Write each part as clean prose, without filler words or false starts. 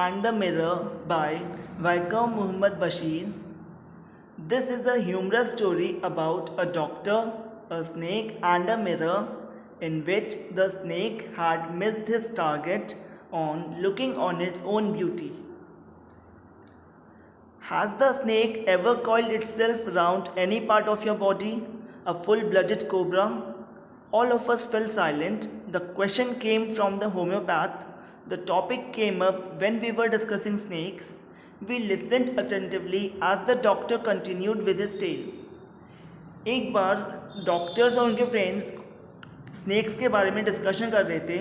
and the Mirror by Vaikom Muhammad Bashir. This is a humorous story about a doctor, a snake, and a mirror in which the snake had missed his target on looking on its own beauty. Has the snake ever coiled itself round any part of your body? A full-blooded cobra? All of us fell silent. The question came from the homeopath. The topic came up when we were discussing snakes. We listened attentively as the doctor continued with his tale. एक बार doctors और उनके friends snacks के बारे में discussion कर रहे थे,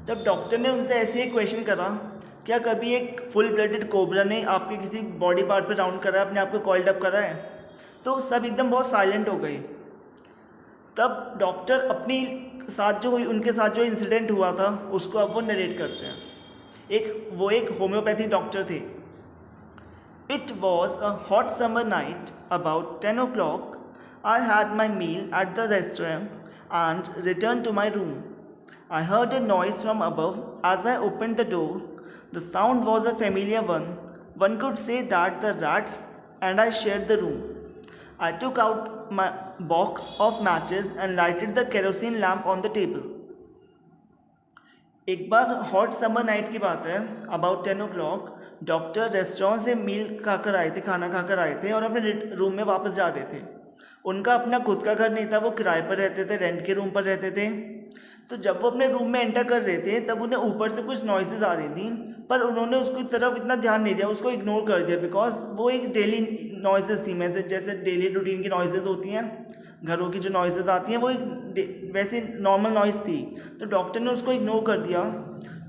तब डॉक्टर ने उनसे ऐसे ही क्वेश्चन करा, क्या कभी एक फुल ब्लडेड कोबरा ने आपके किसी बॉडी पार्ट पर राउंड करा है, अपने आप को कॉइल्ड अप करा है? तो सब एकदम बहुत साइलेंट हो गए। तब डॉक्टर अपनी साथ जो हुई उनके साथ जो इंसिडेंट हुआ था उसको अब वो नरेट करते हैं। वो एक होम्योपैथी डॉक्टर थे। It was a hot summer night, about 10 o'clock. I had my meal at the restaurant and returned to my room. I heard a noise from above as I opened the door. The sound was a familiar one. One could say that the rats and I shared the room. I took out my box of matches and lighted the kerosene lamp on the table. एक बार hot summer night की बात है, about 10 o'clock. Doctor restaurant से खाना खाकर आए थे और अपने रूम में वापस जा रहे थे। उनका अपना खुद का घर नहीं था, वो किराए पर रहते थे, रेंट के रूम पर रहते थे। तो जब वो अपने रूम में एंटर कर रहे थे तब उन्हें ऊपर से कुछ नॉइसेज आ रही थी, पर उन्होंने उसकी तरफ इतना ध्यान नहीं दिया, उसको इग्नोर कर दिया, बिकॉज वो एक डेली नॉइसेज थी। जैसे डेली रूटीन की नॉइसेज होती हैं, घरों की जो नॉइसेज आती हैं, वो एक वैसे नॉर्मल नॉइज़ थी। तो डॉक्टर ने उसको इग्नोर कर दिया।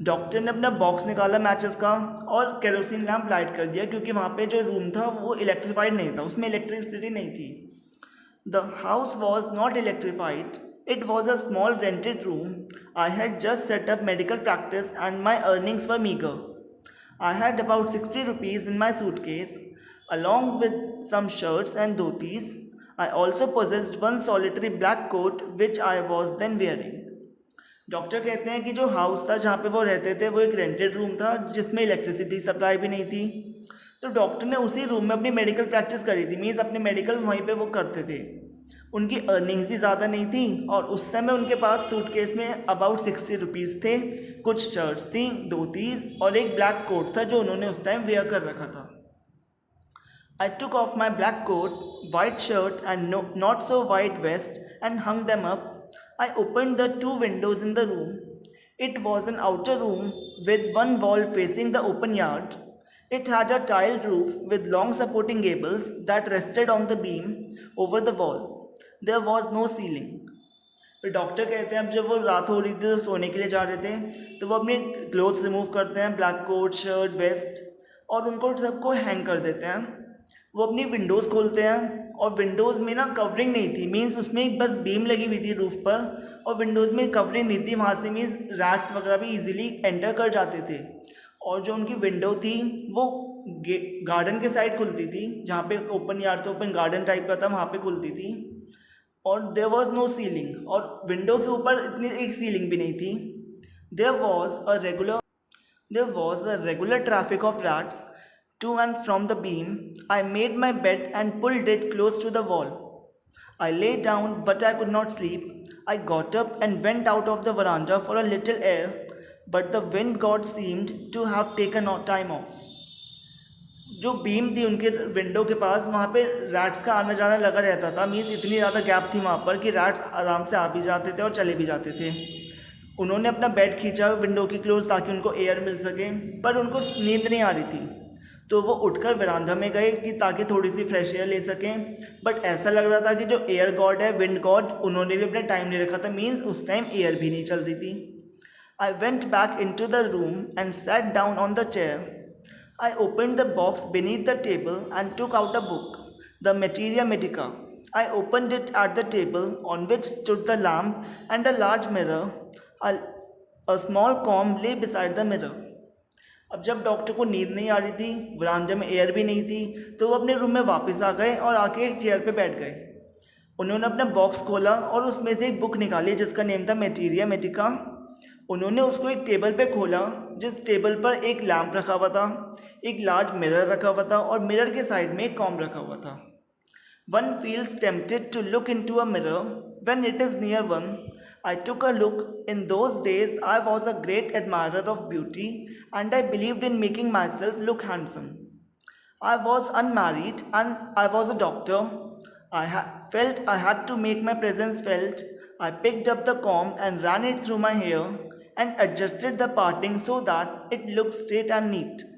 डॉक्टर ने अपना बॉक्स निकाला मैचेस का और केरोसिन लैम्प लाइट कर दिया, क्योंकि वहाँ पे जो रूम था वो इलेक्ट्रीफाइड नहीं था, उसमें इलेक्ट्रिसिटी नहीं थी। The house was not electrified. It was a small rented room. I had just set up medical practice and my earnings were meager. I had about 60 rupees in my suitcase, along with some shirts and dhotis. I also possessed one solitary black coat which I was then wearing. Doctor कहते हैं कि जो house था जहाँ पे वो रहते थे वो एक रेंटेड रूम था जिसमें इलेक्ट्रिसिटी सप्लाई भी नहीं थी। तो डॉक्टर ने उसी रूम में अपनी मेडिकल प्रैक्टिस करी थी, मीन्स अपने मेडिकल वहीं पे वो करते थे। उनकी अर्निंग्स भी ज़्यादा नहीं थी और उस समय उनके पास सूटकेस में अबाउट 60 रुपीज़ थे, कुछ शर्ट्स थी, धोतीस और एक ब्लैक कोट था जो उन्होंने उस टाइम वेयर कर रखा था। I took off my black coat, white shirt and not so white vest and hung them up. I opened the two windows in the room. It was an outer room with one wall facing the open yard. It had a tiled roof with long supporting gables that rested on the beam over the wall. There was no ceiling. फिर doctor कहते हैं अब जब वो रात हो रही थी तो सोने के लिए जा रहे थे, तो वो अपने क्लोथ्स रिमूव करते हैं, ब्लैक कोट, शर्ट, वेस्ट, और उनको सबको हैंग कर देते हैं। वो अपनी विंडोज़ खोलते हैं और विंडोज़ में ना कवरिंग नहीं थी, मीन्स उसमें बस बीम लगी हुई थी रूफ पर और विंडोज़ में कवरिंग नहीं थी। वहाँ से मीन्स रैट्स वगैरह भी इजीली एंटर कर जाते थे। और जो उनकी विंडो थी वो गार्डन के साइड खुलती थी, जहाँ पे ओपन यार्ड था, ओपन गार्डन टाइप का था, वहाँ पे खुलती थी। और देयर वॉज नो सीलिंग, और विंडो के ऊपर इतनी एक सीलिंग भी नहीं थी। There was a regular traffic of rats to and from the beam. I made my bed and pulled it close to the wall. I lay down, but I could not sleep. I got up and went out of the veranda for a little air, but the wind god seemed to have taken time off. जो beam थी उनके window के पास, वहाँ पे rats का आना जाना लगा रहता था, मीन्स इतनी ज़्यादा गैप थी वहाँ पर कि रैट्स आराम से आ भी जाते थे और चले भी जाते थे। उन्होंने अपना बेड खींचा विंडो की क्लोज ताकि उनको एयर मिल सके, पर उनको नींद नहीं आ रही थी, तो वो उठकर वरांडा में गए कि ताकि थोड़ी सी फ्रेश एयर ले सकें। बट ऐसा लग रहा था कि जो एयर गॉड है, विंड गॉड, उन्होंने भी अपना टाइम नहीं रखा था, मीन्स उस टाइम एयर भी नहीं चल रही थी। I went back into the room and sat down on the chair. I opened the box beneath the table and took out a book, the Materia Medica. I opened it at the table on which stood the lamp and a large mirror. A small comb lay beside the mirror. अब जब doctor को नींद नहीं आ रही थी, वरांडे में air भी नहीं थी, तो वो अपने रूम में वापस आ गए और आके एक चेयर पे बैठ गए। उन्होंने अपना बॉक्स खोला और उसमें से एक बुक निकाली जिसका नेम था मेटीरिया मेडिका। उन्होंने उसको एक टेबल पे खोला जिस टेबल पर एक लैम्प रखा हुआ था, एक लार्ज मिरर रखा हुआ था और मिरर के साइड में एक कॉम्ब रखा हुआ था। One feels tempted to look into a mirror when it is near one. I took a look. In those days, I was a great admirer of beauty and I believed in making myself look handsome. I was unmarried and I was a doctor. Felt I had to make my presence felt. I picked up the comb and ran it through my hair and adjusted the parting so that it looked straight and neat.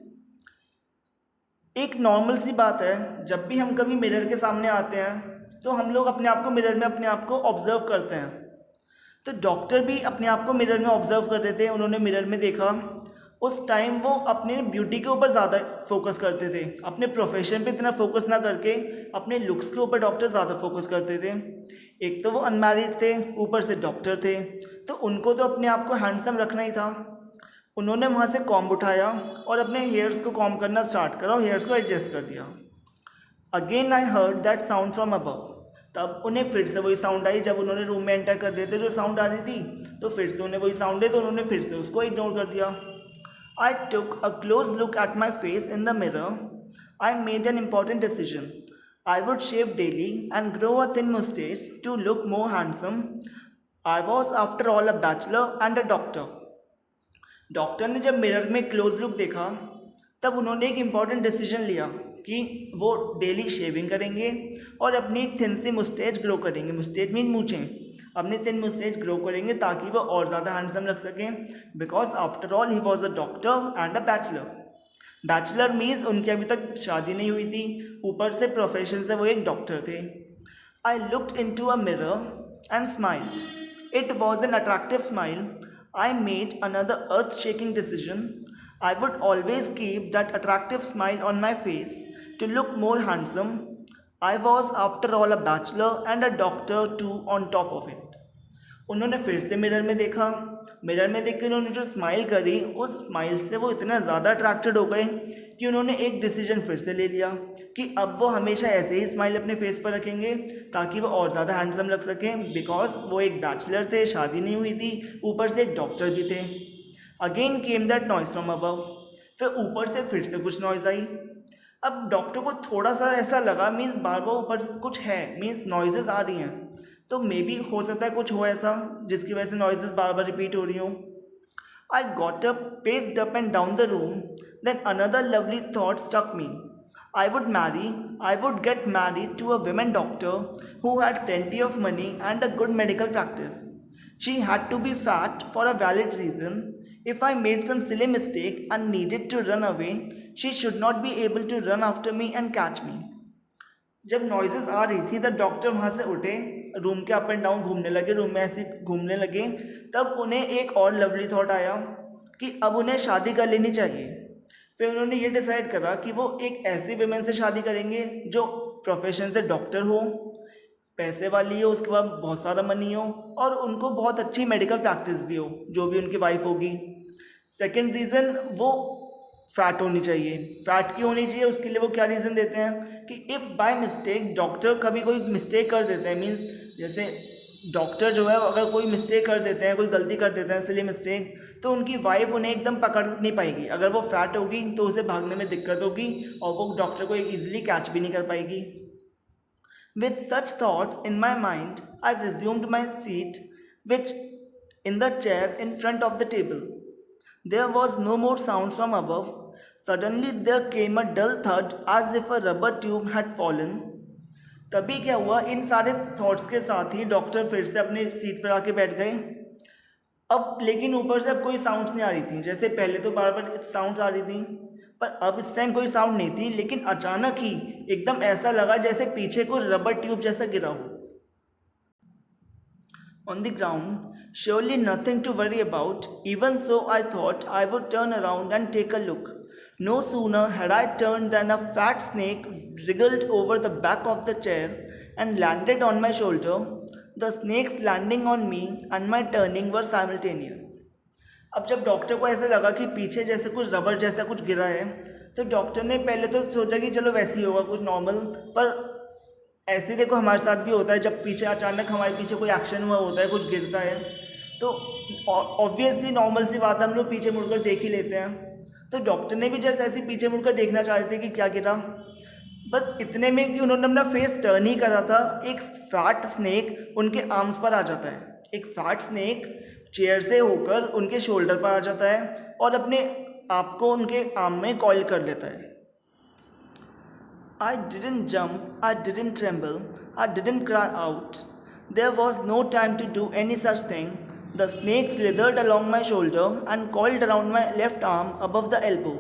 एक normal सी बात है, जब भी हम कभी mirror के सामने आते हैं तो हम लोग अपने आप को मिरर में अपने आप को ऑब्जर्व करते हैं। तो डॉक्टर भी अपने आप को मिरर में ऑब्जर्व कर रहे थे। उन्होंने मिरर में देखा, उस टाइम वो अपने ब्यूटी के ऊपर ज़्यादा फोकस करते थे, अपने प्रोफेशन पे इतना फोकस ना करके अपने लुक्स के ऊपर डॉक्टर ज़्यादा फोकस करते थे। एक तो वो अनमैरिड थे, ऊपर से डॉक्टर थे, तो उनको तो अपने आप को हैंडसम रखना ही था। उन्होंने वहाँ से कॉम्ब उठाया और अपने हेयर्स को कॉम्ब करना स्टार्ट करा और हेयर्स को एडजस्ट कर दिया। Again I heard that sound from above. तब उन्हें फिर से वही साउंड आई। जब उन्होंने रूम में एंटर कर रहे थे जो साउंड आ रही थी, तो फिर से उन्हें वही साउंड है, तो उन्होंने फिर से उसको इग्नोर कर दिया। I took a close look at my face in the mirror. I made an important decision. I would shave daily and grow a thin moustache to look more handsome. I was after all a bachelor and a doctor. Doctor ने जब mirror में close look देखा, तब उन्होंने एक important decision लिया कि वो डेली शेविंग करेंगे और अपनी एक थिन सी मुस्टेच ग्रो करेंगे। मुस्टेच मीन मूछें, अपनी थिन मुस्टेच ग्रो करेंगे ताकि वो और ज़्यादा हैंडसम लग सकें। Because after all he was a doctor and a bachelor. Bachelor means उनकी अभी तक शादी नहीं हुई थी, ऊपर से प्रोफेशन से वो एक डॉक्टर थे। I looked into a mirror and smiled. It was an attractive smile. I made another earth-shaking decision. I would always keep that attractive smile on my face to look more handsome. I was after all a bachelor and a doctor too on top of it. उन्होंने फिर से mirror में देखा। Mirror में देख के उन्होंने जो स्माइल करी, उस स्माइल से वो इतना ज़्यादा अट्रैक्टेड हो गए कि उन्होंने एक डिसीजन फिर से ले लिया कि अब वो हमेशा ऐसे ही स्माइल अपने फेस पर रखेंगे ताकि वो और ज़्यादा हैंडसम लग सकें। बिकॉज वो एक बैचलर थे, शादी नहीं हुई थी, ऊपर से एक डॉक्टर भी थे। Again came that noise from above. फिर ऊपर से फिर से कुछ नॉइज़ आई। अब डॉक्टर को थोड़ा सा ऐसा लगा, मीन्स बार बार ऊपर से कुछ है, मीन्स नॉइजेज आ रही हैं, तो मे बी हो सकता है कुछ हो ऐसा जिसकी वजह से नॉइजेस बार बार रिपीट हो रही हो। I got up, paced up and down the room. Then another lovely thought struck me. I would get married to a woman doctor who had plenty of money and a good medical practice. She had to be fat for a valid reason. If I made some silly mistake and needed to run away, she should not be able to run after me and catch me. जब noises आ रही थी तब doctor वहाँ से उठे, room के up and down घूमने लगे, रूम में ऐसे घूमने लगे। तब उन्हें एक और लवली थॉट आया कि अब उन्हें शादी कर लेनी चाहिए। फिर उन्होंने ये डिसाइड करा कि वो एक ऐसी विमेन से शादी करेंगे जो प्रोफेशन से डॉक्टर हो, पैसे वाली हो, उसके बाद बहुत सारा मनी हो और उनको बहुत अच्छी मेडिकल प्रैक्टिस भी हो, जो भी उनकी वाइफ होगी। सेकेंड रीज़न, वो फैट होनी चाहिए। फैट क्यों होनी चाहिए, उसके लिए वो क्या रीज़न देते हैं कि इफ़ बाय मिस्टेक डॉक्टर कभी कोई मिस्टेक कर देते हैं, मीन्स जैसे डॉक्टर जो है अगर कोई मिस्टेक कर देते हैं, कोई गलती कर देते हैं, इसलिए मिस्टेक, तो उनकी वाइफ उन्हें एकदम पकड़ नहीं पाएगी। अगर वो फैट होगी तो उसे भागने में दिक्कत होगी और वो डॉक्टर को ईजिली कैच भी नहीं कर पाएगी। With such thoughts in my mind, I resumed my seat, which in the chair in front of the table. There was no more sound from above. Suddenly there came a dull thud as if a rubber tube had fallen. तभी क्या हुआ, इन सारे thoughts के साथ ही doctor फिर से अपनी seat पर आके बैठ गए। अब लेकिन ऊपर से अब कोई साउंड्स नहीं आ रही थी। जैसे पहले तो बार बार साउंड्स आ रही थी, पर अब इस टाइम कोई साउंड नहीं थी। लेकिन अचानक ही एकदम ऐसा लगा जैसे पीछे को रबर ट्यूब जैसा गिरा हो। On the ground, surely nothing to worry about. Even so, I thought I would turn around and take a look. No sooner had I turned than a fat snake wriggled over the back of the chair and landed on my shoulder. The snake's landing on me and my turning were simultaneous. अब जब doctor को ऐसा लगा कि पीछे जैसे कुछ rubber जैसा कुछ गिरा है, तो डॉक्टर ने पहले तो सोचा कि चलो वैसे ही होगा कुछ नॉर्मल, पर ऐसे देखो हमारे साथ भी होता है, जब पीछे अचानक हमारे पीछे कोई एक्शन हुआ होता है, कुछ गिरता है, तो ऑब्वियसली नॉर्मल सी बात है, हम लोग पीछे मुड़कर देख ही लेते हैं। तो डॉक्टर ने भी जैसे ऐसे पीछे मुड़कर देखना चाह रहे थे कि क्या गिरा, बस इतने में कि उन्होंने अपना फेस टर्न ही करा था, एक फैट स्नेक उनके आर्म्स पर आ जाता है। एक फैट स्नेक चेयर से होकर उनके शोल्डर पर आ जाता है और अपने आप को उनके आर्म में कॉइल कर लेता है। I didn't jump, I didn't tremble, I didn't cry out. There was no time to do any such thing. The snake slithered along my shoulder and coiled around my left arm above the elbow.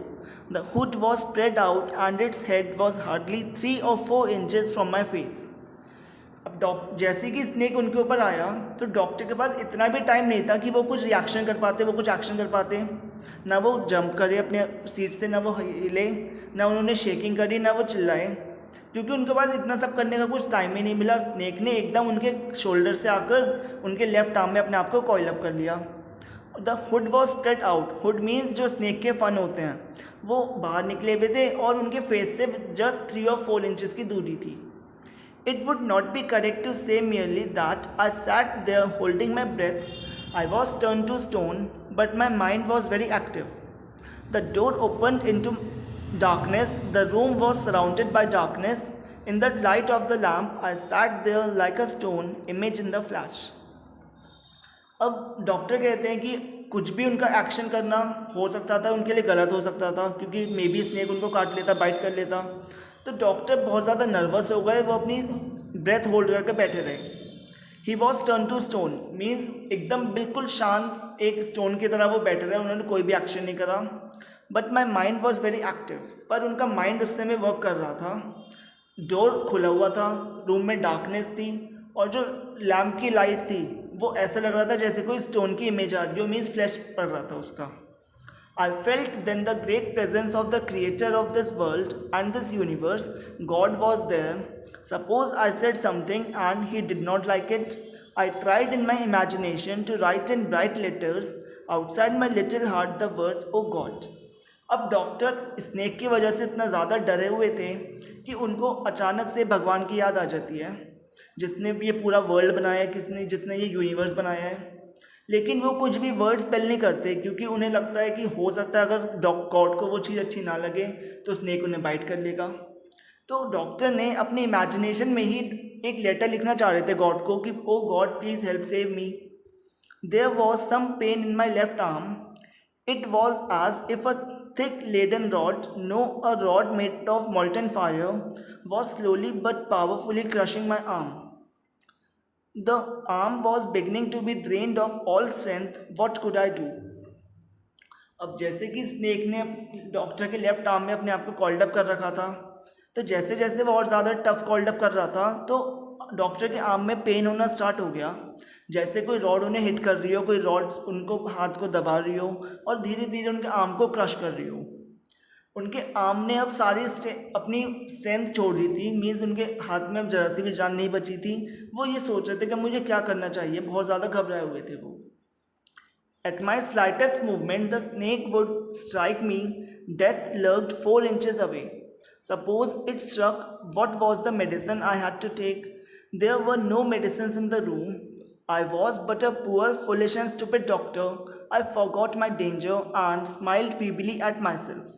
The hood was spread out and its head was hardly 3 or 4 inches from my face. अब जैसे कि snake उनके ऊपर आया तो doctor के पास इतना भी टाइम नहीं था कि वो कुछ रिएक्शन कर पाते, वो कुछ एक्शन कर पाते। ना वो जंप करे अपने सीट से, ना वो हिले, ना उन्होंने शेकिंग करी, ना वो चिल्लाए, क्योंकि उनके पास इतना सब करने का कुछ टाइम ही नहीं मिला। स्नेक ने एकदम उनके शोल्डर से आकर उनके लेफ्ट आर्म में अपने आप को कॉइल अप कर लिया। The hood was spread out. Hood means जो स्नेक के फन होते हैं, वो बाहर निकले हुए थे और उनके फेस से जस्ट 3 और 4 इंचज़ की दूरी थी। It would not be correct to say merely that I sat there holding my breath. I was turned to stone, but my mind was very active. The door opened into darkness. The room was surrounded by darkness. In the light of the lamp, I sat there like a stone image in the flash. अब doctor कहते हैं कि कुछ भी उनका action करना हो सकता था, उनके लिए गलत हो सकता था, क्योंकि मे बी स्नेक उनको काट लेता, बाइट कर लेता। तो डॉक्टर बहुत ज़्यादा नर्वस हो गए, वो अपनी ब्रेथ होल्ड करके बैठे रहे। He was turn to stone means एकदम बिल्कुल शांत एक स्टोन की तरह वो बैठे रहे, उन्होंने कोई भी एक्शन नहीं करा। But my mind was very active, पर उनका माइंड उस समय वर्क कर रहा था। डोर खुला हुआ था, रूम में डार्कनेस थी और जो लैम्प की लाइट थी वो ऐसा लग रहा था जैसे कोई स्टोन की इमेज आ रही हो, मीन्स फ्लैश पड़ रहा था उसका। I felt then the great presence of the creator of this world and this universe. God was there. Suppose I said something and he did not like it. I tried in my imagination to write in bright letters outside my little heart the words, "Oh God." अब doctor snake की वजह से इतना ज़्यादा डरे हुए थे कि उनको अचानक से भगवान की याद आ जाती है, जिसने ये पूरा वर्ल्ड बनाया है, जिसने ये यूनिवर्स बनाया है। लेकिन वो कुछ भी वर्ड स्पेल नहीं करते, क्योंकि उन्हें लगता है कि हो सकता है अगर गॉड को वो चीज़ अच्छी ना लगे तो स्नेक उन्हें बाइट कर लेगा। तो डॉक्टर ने अपनी इमेजिनेशन में ही एक लेटर लिखना चाह रहे थे गॉड को कि O God please help save me. There was some pain in my left arm. It was as if a thick leaden rod, no a rod made of molten fire, was slowly but powerfully crushing my arm. The arm was beginning to be drained of all strength. What could I do? अब जैसे कि snake ने doctor के left arm में अपने आप को called up कर रखा था, तो जैसे जैसे वो और ज़्यादा टफ कॉल्ड अप कर रहा था तो डॉक्टर के आर्म में पेन होना स्टार्ट हो गया, जैसे कोई रॉड उन्हें हिट कर रही हो, कोई रॉड उनको हाथ को दबा रही हो और धीरे धीरे उनके आर्म को क्रश कर रही हो। उनके आर्म ने अब सारी अपनी स्ट्रेंथ छोड़ दी थी, मीन्स उनके हाथ में अब जरा सी भी जान नहीं बची थी। वो ये सोच रहे थे कि मुझे क्या करना चाहिए, बहुत ज़्यादा घबराए हुए थे वो। At my slightest movement the snake would strike me. Death lurked 4 inches away. Suppose it struck, what was the medicine I had to take? There were no medicine in the room. I was but a poor, foolish and stupid doctor. I forgot my danger and smiled feebly at myself.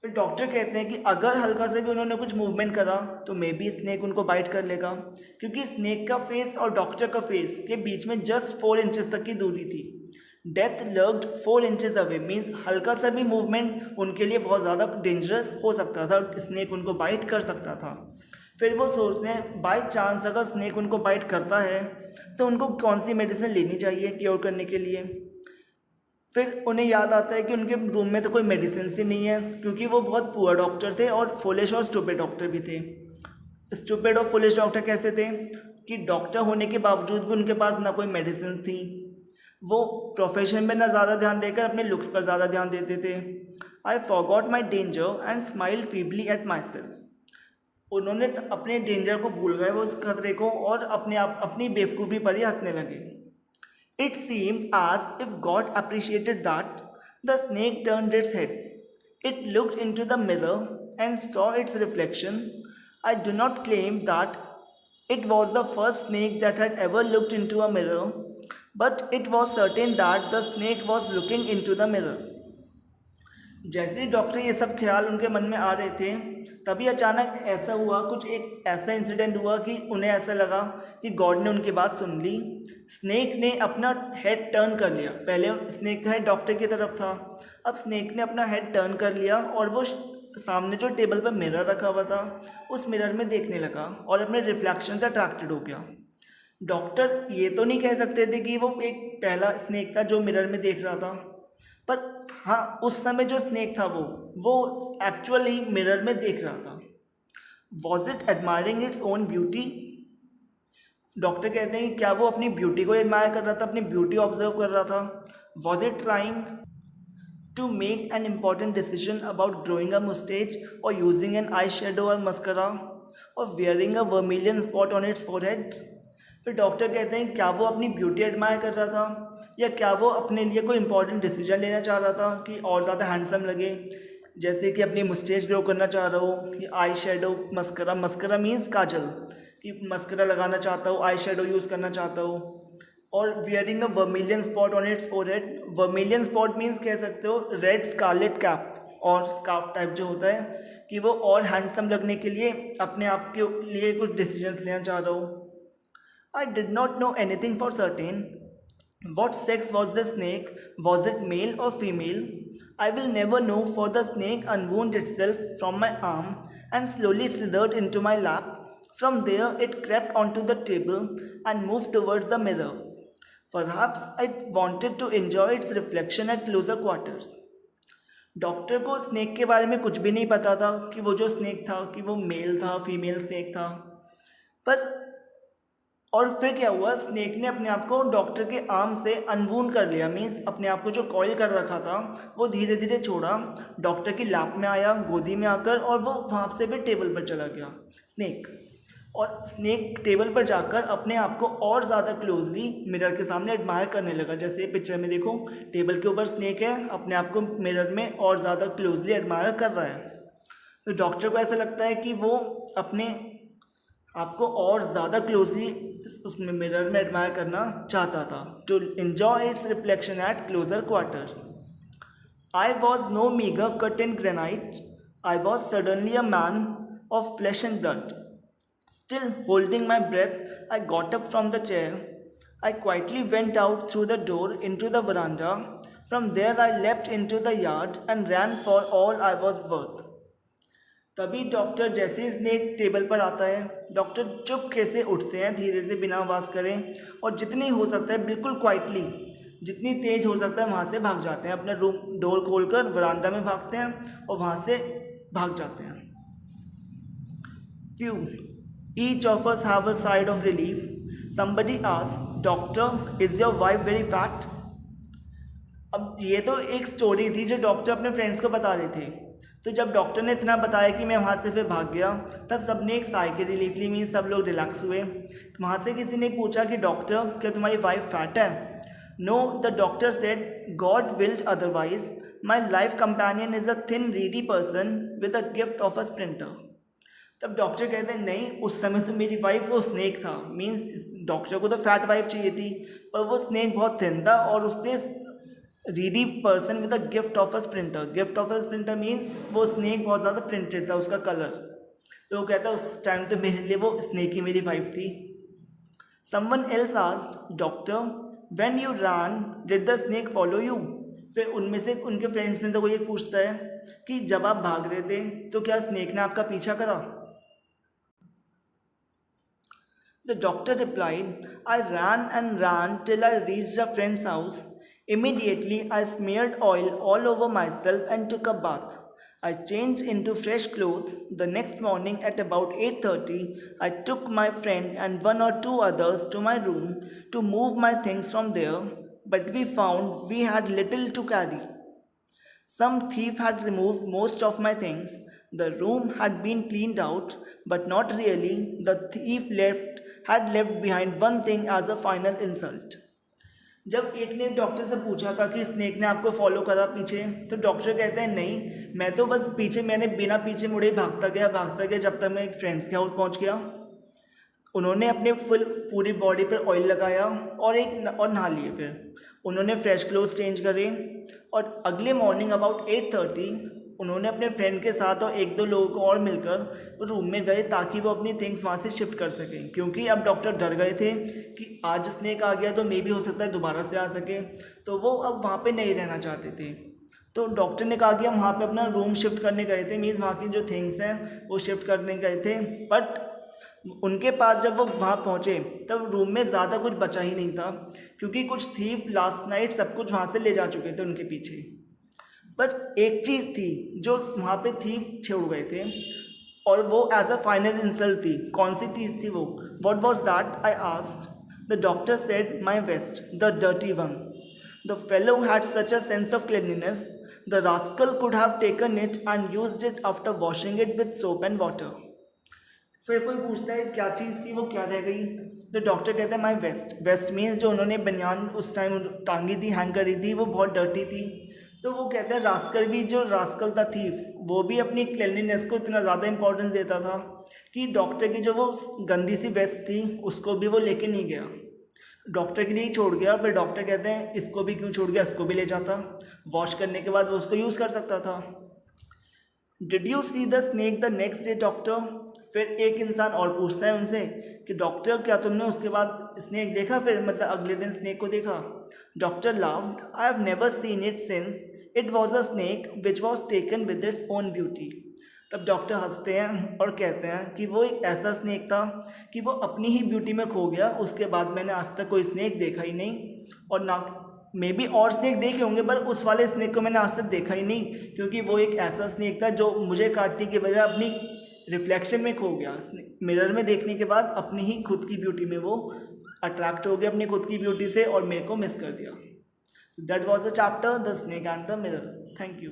फिर doctor कहते हैं कि अगर हल्का से भी उन्होंने कुछ मूवमेंट करा तो मे बी स्नेक उनको बाइट कर लेगा, क्योंकि स्नेक का फेस और डॉक्टर का फेस के बीच में जस्ट 4 inches तक की दूरी थी। Death lurked 4 inches away means हल्का सा भी मूवमेंट उनके लिए बहुत ज़्यादा डेंजरस हो सकता था, स्नेक उनको बाइट कर सकता था। फिर वो सोचते हैं बाई चांस अगर स्नेक उनको बाइट करता है तो उनको कौन सी मेडिसिन लेनी चाहिए क्योर करने के लिए। फिर उन्हें याद आता है कि उनके रूम में तो कोई मेडिसिन ही नहीं है, क्योंकि वो बहुत पुअर डॉक्टर थे और फुलिश और स्टूपिड डॉक्टर भी थे। स्टूपिड और फुलिश डॉक्टर कैसे थे कि डॉक्टर होने के बावजूद भी उनके पास ना कोई मेडिसिन थी, वो प्रोफेशन में ना ज़्यादा ध्यान देकर अपने लुक्स पर ज़्यादा ध्यान देते थे। I forgot my danger and smiled feebly at my self. उन्होंने अपने डेंजर को भूल गए, वो उस खतरे को, और अपनी बेवकूफ़ी पर ही हंसने लगे। It seemed as if God appreciated that. The snake turned its head. It looked into the mirror and saw its reflection. I do not claim that it was the first snake that had ever looked into a mirror, but it was certain that the snake was looking into the mirror. जैसे ही doctor ये सब ख्याल उनके मन में आ रहे थे, तभी अचानक ऐसा हुआ, कुछ एक ऐसा इंसिडेंट हुआ कि उन्हें ऐसा लगा कि गॉड ने उनकी बात सुन ली। स्नेक ने अपना हेड टर्न कर लिया। पहले स्नेक का हेड डॉक्टर की तरफ था, अब स्नेक ने अपना हेड टर्न कर लिया और वो सामने जो टेबल पर मिरर रखा हुआ था उस मिरर में देखने लगा और अपने रिफ्लेक्शन से अट्रैक्टेड हो गया। डॉक्टर ये तो नहीं कह सकते थे कि वो एक पहला स्नेक था जो मिरर में देख रहा था, पर हाँ, उस समय जो स्नेक था वो एक्चुअली मिरर में देख रहा था। Was it admiring its own beauty? Doctor कहते हैं कि क्या वो अपनी ब्यूटी को एडमायर कर रहा था, अपनी ब्यूटी ऑब्जर्व कर रहा था? Was it trying to make an important decision about growing a moustache or using an eye shadow or mascara or wearing a vermilion spot on its forehead? फिर doctor कहते हैं क्या वो अपनी ब्यूटी एडमायर कर रहा था, या क्या वो अपने लिए कोई इंपॉर्टेंट डिसीजन लेना चाह रहा था कि और ज़्यादा हैंडसम लगे, जैसे कि अपनी मुस्टेच ग्रो करना चाह रहा हो, कि eye shadow mascara, mascara means काजल, कि मस्करा लगाना चाहता हो, आई शेडो यूज़ करना चाहता हो, और wearing a vermilion spot on its forehead. Vermilion spot means कह सकते हो रेड स्कारलेट कैप और स्कार्फ टाइप जो होता है, कि वो और हैंडसम लगने के लिए अपने आप के लिए कुछ डिसीजंस लेना चाह रहा हो। I did not know anything for certain. What sex was the snake? Was it male or female? I will never know, for the snake unwound itself from my arm and slowly slithered into my lap. From there, it crept onto the table and moved towards the mirror. Perhaps it wanted to enjoy its reflection at closer quarters. Doctor को snake के बारे में कुछ भी नहीं पता था कि वो जो स्नेक था कि वो मेल था, फीमेल स्नेक था, पर और फिर क्या हुआ, स्नेक ने अपने आप को डॉक्टर के आर्म से अनवूंड कर लिया। मीन्स अपने आप को जो कॉइल कर रखा था वो धीरे धीरे छोड़ा, डॉक्टर की लैप में आया, गोदी में आकर, और वो वहाँ से भी टेबल पर चला गया स्नेक। और स्नेक टेबल पर जाकर अपने आप को और ज़्यादा क्लोजली मिरर के सामने एडमायर करने लगा। जैसे पिक्चर में देखो, टेबल के ऊपर स्नेक है, अपने आप को मिरर में और ज़्यादा क्लोजली एडमायर कर रहा है। तो डॉक्टर को ऐसा लगता है कि वो अपने आपको और ज़्यादा क्लोजली उसमें मिरर में एडमायर करना चाहता था, to enjoy its reflection at closer quarters. I was no meagre cut in granite, I was suddenly a man of flesh and blood. Still holding my breath, I got up from the chair, I quietly went out through the door into the veranda. From there I left into the yard and ran for all I was worth. तभी doctor जैसे ही snake table पर आता है, doctor चुपके से उठते हैं, धीरे से, बिना आवाज़ करें, और जितनी हो सकता है बिल्कुल क्वाइटली, जितनी तेज़ हो सकता है वहाँ से भाग जाते हैं। अपने रूम डोर खोलकर वरांडा में भागते हैं और वहाँ से भाग जाते हैं। Few each of us have a side of relief. Somebody asked, doctor is your wife very fat? अब ये तो एक स्टोरी थी जो डॉक्टर अपने फ्रेंड्स को बता रहे थे। तो जब डॉक्टर ने इतना बताया कि मैं वहाँ से फिर भाग गया, तब सबने एक साई की रिलीफ ली, मीन्स सब लोग रिलैक्स हुए। वहाँ से किसी ने पूछा कि डॉक्टर क्या तुम्हारी वाइफ फैट है? No, the doctor said, God willed otherwise, my life companion is a thin reedy person with a gift of a sprinter. तब डॉक्टर कहते हैं नहीं, उस समय तो मेरी वाइफ वो स्नेक था। मीन्स डॉक्टर को तो फैट वाइफ चाहिए थी, पर वो स्नेक बहुत थिन था और उस पर Reedy person with a gift of a sprinter. Gift of a sprinter means वो स्नेक बहुत ज़्यादा प्रिंटेड था, उसका कलर। तो वो कहता है उस टाइम तो मेरे लिए वो स्नेक ही मेरी वाइफ थी। Someone else asked, doctor when you run did the snake follow you? फिर उनमें से उनके फ्रेंड्स ने तो वो ये पूछता है कि जब आप भाग रहे थे तो क्या स्नेक ने आपका पीछा करा? The doctor replied, I ran and ran till I reached a friend's house. Immediately, I smeared oil all over myself and took a bath. I changed into fresh clothes. The next morning at about 8:30, I took my friend and one or two others to my room to move my things from there, but we found we had little to carry. Some thief had removed most of my things. The room had been cleaned out, but not really. The thief had left behind one thing as a final insult. जब एक ने doctor से पूछा था कि snake ने आपको follow करा पीछे, तो डॉक्टर कहते हैं नहीं, मैं तो बस पीछे, मैंने बिना पीछे मुड़े भागता गया जब तक मैं एक फ्रेंड्स के हाउस पहुंच गया। उन्होंने अपने पूरी बॉडी पर ऑयल लगाया और नहा लिए। फिर उन्होंने फ्रेश क्लोथ्स चेंज करे और अगले मॉर्निंग अबाउट 8:30 उन्होंने अपने फ्रेंड के साथ और एक दो लोगों को और मिलकर रूम में गए ताकि वो अपनी थिंग्स वहाँ से शिफ्ट कर सकें, क्योंकि अब डॉक्टर डर गए थे कि आज स्नेक आ गया तो मे भी हो सकता है दोबारा से आ सके, तो वो अब वहाँ पे नहीं रहना चाहते थे। तो डॉक्टर ने कहा कि हम वहाँ पे अपना रूम शिफ्ट करने गए थे, मीन्स वहाँ की जो थिंग्स हैं वो शिफ्ट करने गए थे। बट उनके पास जब वो वहाँ पहुँचे तब रूम में ज़्यादा कुछ बचा ही नहीं था, क्योंकि कुछ थीफ लास्ट नाइट सब कुछ वहाँ से ले जा चुके थे उनके पीछे। पर एक चीज़ थी जो वहाँ पे थीफ छोड़ गए थे, और वो एज अ फाइनल इंसल्ट थी। कौन सी चीज़ थी वो? What was that? I asked. The doctor said, my waste, the dirty one. The fellow had such a sense of cleanliness, the rascal could have taken it and used it after washing it with soap and water. फिर कोई पूछता है क्या चीज़ थी, वो क्या रह गई? द डॉक्टर कहता है माई वेस्ट। वेस्ट मीन्स जो उन्होंने बनियान उस टाइम टांगी थी, हैंग करी थी, वो बहुत डर्टी थी। तो वो कहता है रास्कल भी, जो रास्कल था थीफ, वो भी अपनी क्लीनलीनेस को इतना ज़्यादा इंपॉर्टेंस देता था कि डॉक्टर की जो वो गंदी सी वेस्ट थी उसको भी वो लेके नहीं गया, डॉक्टर के लिए ही छोड़ गया। फिर डॉक्टर कहते हैं इसको भी क्यों छोड़ गया, इसको भी ले जाता, वॉश करने के बाद वो उसको यूज़ कर सकता था। Did you see the snake the next day doctor? फिर एक इंसान और पूछता है उनसे कि डॉक्टर क्या तुमने उसके बाद स्नेक देखा? फिर मतलब अगले दिन स्नेक को देखा? Doctor laughed, I have never seen it since it was a snake which was taken with its own beauty. तब डॉक्टर हंसते हैं और कहते हैं कि वो एक ऐसा स्नेक था कि वो अपनी ही ब्यूटी में खो गया, उसके बाद मैंने आज तक कोई स्नेक देखा ही नहीं, और ना मे बी और स्नेक देखे होंगे पर उस वाले स्नेक को मैंने आज तक देखा ही नहीं, क्योंकि वो एक ऐसा स्नेक था जो मुझे काटने के बजाय अपनी रिफ्लेक्शन में खो गया। मिरर में देखने के बाद अपनी ही खुद की ब्यूटी में वो अट्रैक्ट हो गया अपनी खुद की ब्यूटी से और मेरे को मिस कर दिया। So that was the chapter, The Snake and the Mirror. Thank you.